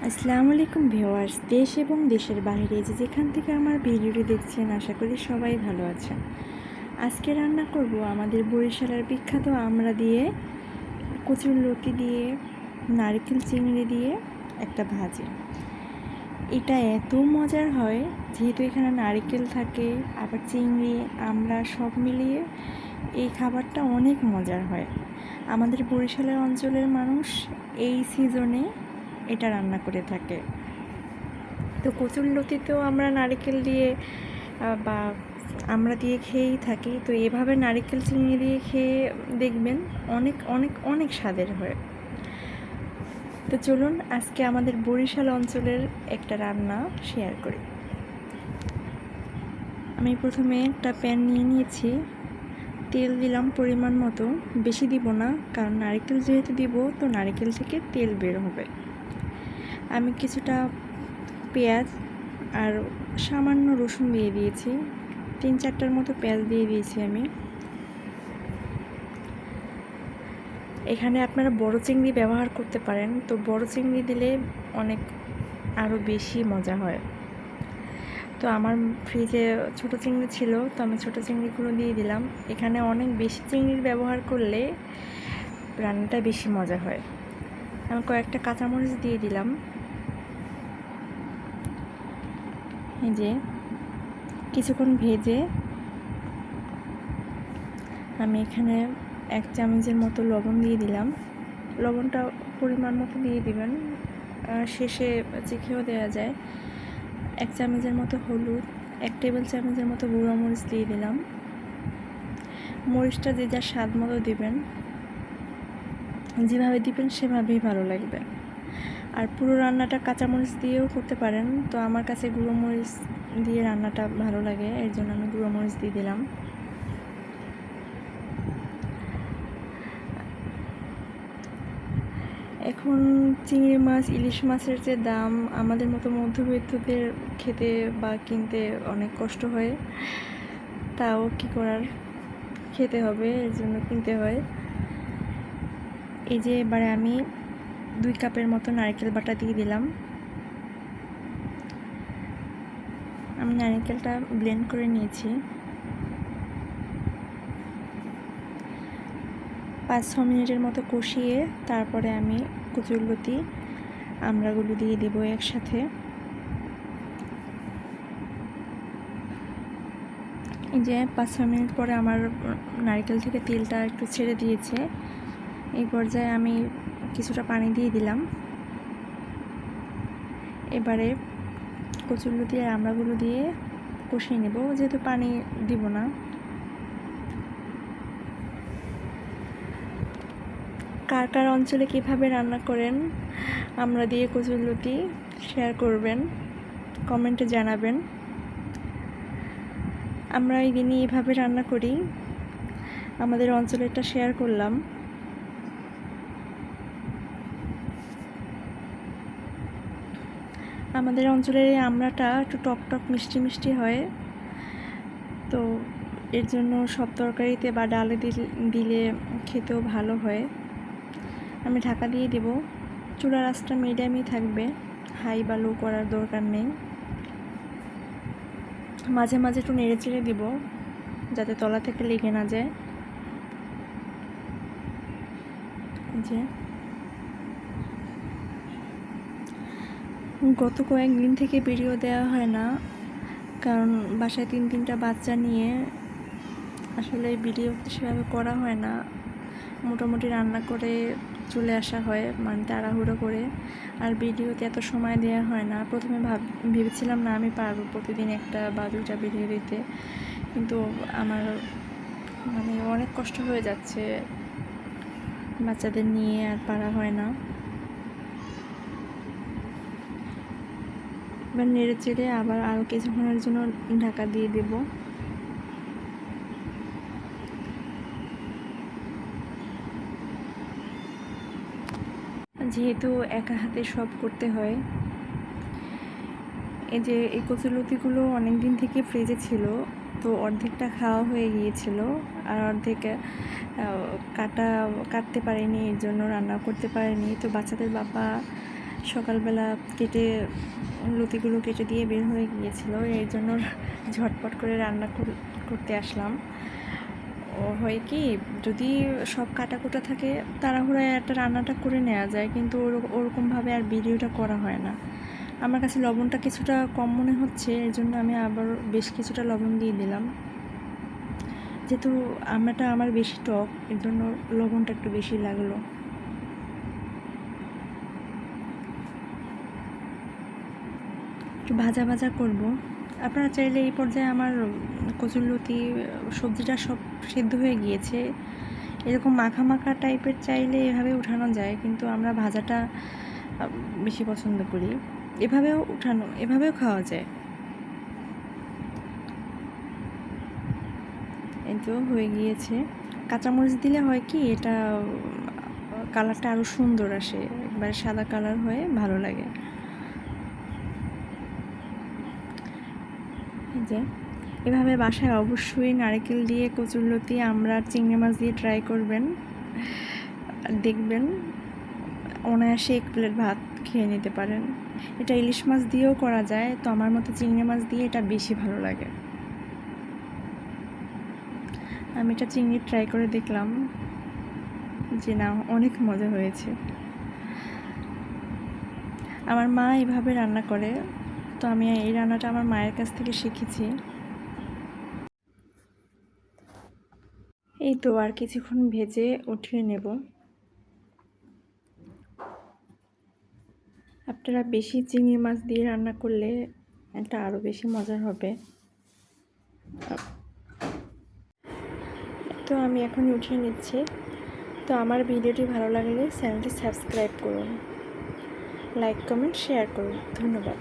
আসসালামু আলাইকুম ভিউয়ার্স, দেশ এবং দেশের বাইরে যেখান থেকে আমার ভিডিওটি দেখছেন, আশা করি সবাই ভালো আছেন। আজকে রান্না করব আমাদের বরিশালের বিখ্যাত আমড়া দিয়ে, কচুরলতি দিয়ে, নারকেল চিংড়ি দিয়ে একটা ভাজি। এটা এত মজার হয়, যেহেতু এখানে নারকেল থাকে, আবার চিংড়ি, আমড়া সব মিলিয়ে এই খাবারটা অনেক মজার হয়। আমাদের বরিশালের অঞ্চলের মানুষ এই সিজনে এটা রান্না করে থাকে। তো কচুরলতিতেও আমরা নারকেল দিয়ে বা আমরা দিয়ে খেয়েই থাকি। তো এভাবে নারকেল চিনি দিয়ে খেয়ে দেখবেন অনেক অনেক অনেক স্বাদের হয়। তো চলুন আজকে আমাদের বরিশাল অঞ্চলের একটা রান্না শেয়ার করি। আমি প্রথমে একটা প্যান নিয়ে নিয়েছি, তেল দিলাম পরিমাণ মতো, বেশি দিব না, কারণ নারকেল যেহেতু দিব তো নারকেল থেকে তেল বের হবে। আমি কিছুটা পেঁয়াজ আর সামান্য রসুন দিয়ে দিয়েছি, 3-4টার মতো পেঁয়াজ দিয়ে দিয়েছি আমি। এখানে আপনারা বড় চিংড়ি ব্যবহার করতে পারেন, তো বড় চিংড়ি দিলে অনেক আরও বেশি মজা হয়। তো আমার ফ্রিজে ছোট চিংড়ি ছিল, তো আমি ছোট চিংড়িগুলো দিয়ে দিলাম। এখানে অনেক বেশি চিংড়ির ব্যবহার করলে রান্নাটা বেশি মজা হয়। আমি কয়েকটা কাঁচামরিচ দিয়ে দিলাম। এই যে কিছুক্ষণ ভেজে আমি এখানে 1 চামচের মতো লবণ দিয়ে দিলাম। লবণটা পরিমাণ মতো দিয়ে দিবেন, শেষে চেখেও দেওয়া যায়। 1 চামচের মতো হলুদ, 1 টেবিল চামচের মতো গুঁড়ো মরিচ দিয়ে দিলাম। মরিচটা যে যার স্বাদ মতো দিবেন, যেভাবে দিবেন সেভাবেই ভালো লাগবে। আর পুরো রান্নাটা কাঁচামরিচ দিয়েও করতে পারেন, তো আমার কাছে গুঁড়ো মরিচ দিয়ে রান্নাটা ভালো লাগে, এর জন্য আমি গুঁড়ো মরিচ দিয়ে দিলাম। এখন চিংড়ি মাছ, ইলিশ মাছের যে দাম, আমাদের মতো মধ্যবিত্তদের খেতে বা কিনতে অনেক কষ্ট হয়, তাও কি করার, খেতে হবে, এর জন্য কিনতে হয়। এই যে এবারে আমি 2 কাপের মতো নারকেল বাটা দিয়ে দিলাম। আমি নারকেলটা ব্লেন্ড করে নিয়েছি। 5-6 মিনিটের মতো কষিয়ে তারপরে আমি কচুরলতি, আমড়াগুলো দিয়ে দেবো একসাথে। এই যে 5-6 মিনিট পরে আমার নারকেল থেকে তেলটা একটু ছেড়ে দিয়েছে। এই পর্যায়ে আমি কিছুটা পানি দিয়ে দিলাম। এবারে কচুরলতি আর আমড়াগুলো দিয়ে কষিয়ে নেব, যেহেতু পানি দিব না। কার কার অঞ্চলে কীভাবে রান্না করেন আমড়া দিয়ে কচুরলতি শেয়ার করবেন, কমেন্টে জানাবেন। আমরা এই দিনই এভাবে রান্না করি, আমাদের অঞ্চলেরটা শেয়ার করলাম। আমাদের অঞ্চলের এই আমড়াটা একটু টক টক মিষ্টি মিষ্টি হয়, তো এর জন্য সব তরকারিতে বা ডালে দিলে খেতেও ভালো হয়। আমি ঢাকা দিয়ে দেব, চুলার আঁচটা মিডিয়ামই থাকবে, হাই বা লো করার দরকার নেই। মাঝে মাঝে একটু নেড়ে চেড়ে দিব, যাতে তলা থেকে লেগে না যায়। যে গত কয়েকদিন থেকে ভিডিও দেওয়া হয় না, কারণ বাসায় 3-3টা বাচ্চা নিয়ে আসলে ভিডিও সেভাবে করা হয় না। মোটামুটি রান্না করে চলে আসা হয়, মানে তাড়াহুড়ো করে, আর ভিডিওতে এত সময় দেওয়া হয় না। প্রথমে ভেবেছিলাম না আমি পারবো প্রতিদিন 1টা বা 2টা ভিডিও দিতে, কিন্তু আমার মানে অনেক কষ্ট হয়ে যাচ্ছে, বাচ্চাদের নিয়ে আর পারা হয় না। এবার নেড়ে চেড়ে আবার আরও কিছুক্ষণের জন্য ঢাকা দিয়ে দেব। যেহেতু একা হাতে সব করতে হয়, এই যে এই কচুরলতিগুলো অনেক দিন থেকে ফ্রিজে ছিল, তো অর্ধেকটা খাওয়া হয়ে গিয়েছিল, আর অর্ধেক কাটতে পারিনি, এর জন্য রান্না করতে পারিনি। তো বাচ্চাদের বাবা সকালবেলা কেটে লতিগুলো কেটে দিয়ে বের হয়ে গিয়েছিল, এই জন্য ঝটপট করে রান্না করতে আসলাম। ও হয় কি, যদি সব কাটাকুটা থাকে তাড়াহুড়ায় একটা রান্নাটা করে নেওয়া যায়, কিন্তু ওরকমভাবে আর ভিডিওটা করা হয় না। আমার কাছে লবণটা কিছুটা কম মনে হচ্ছে, এর জন্য আমি আবার বেশ কিছুটা লবণ দিয়ে দিলাম। যেহেতু আমড়াটা আমার বেশি টক, এর জন্য লবণটা একটু বেশি লাগলো। একটু ভাজা ভাজা করব। আপনারা চাইলে এই পর্যায়ে আমার কচুরলতি সবজিটা সব সিদ্ধ হয়ে গিয়েছে, এরকম মাখা মাখা টাইপের চাইলে এভাবে উঠানো যায়, কিন্তু আমরা ভাজাটা বেশি পছন্দ করি। এভাবেও খাওয়া যায়। এই তো হয়ে গিয়েছে। কাঁচামরিচ দিলে হয় কি, এটা কালারটা আরও সুন্দর আসে, একবারে সাদা কালার হয়ে ভালো লাগে। যে এভাবে বাসায় অবশ্যই নারকেল দিয়ে কচুরলতি, আমড়া, চিংড়ি মাছ দিয়ে ট্রাই করবেন, দেখবেন অনায়াসে 1 প্লেট ভাত খেয়ে নিতে পারেন। এটা ইলিশ মাছ দিয়েও করা যায়, তো আমার মতো চিংড়ি মাছ দিয়ে এটা বেশি ভালো লাগে। আমি এটা চিংড়ি ট্রাই করে দেখলাম যে না, অনেক মজা হয়েছে। আমার মা এভাবে রান্না করে, তো আমি এই রান্নাটা আমার মায়ের কাছ থেকে শিখেছি। এই তো আর কিছুক্ষণ ভেজে উঠিয়ে নেব। আপনারা বেশি চিংড়ি মাছ দিয়ে রান্না করলে এটা আরও বেশি মজার হবে। তো আমি এখন উঠিয়ে নিচ্ছি। তো আমার ভিডিওটি ভালো লাগলে চ্যানেলটি সাবস্ক্রাইব করুন, লাইক কমেন্ট শেয়ার করুন। ধন্যবাদ।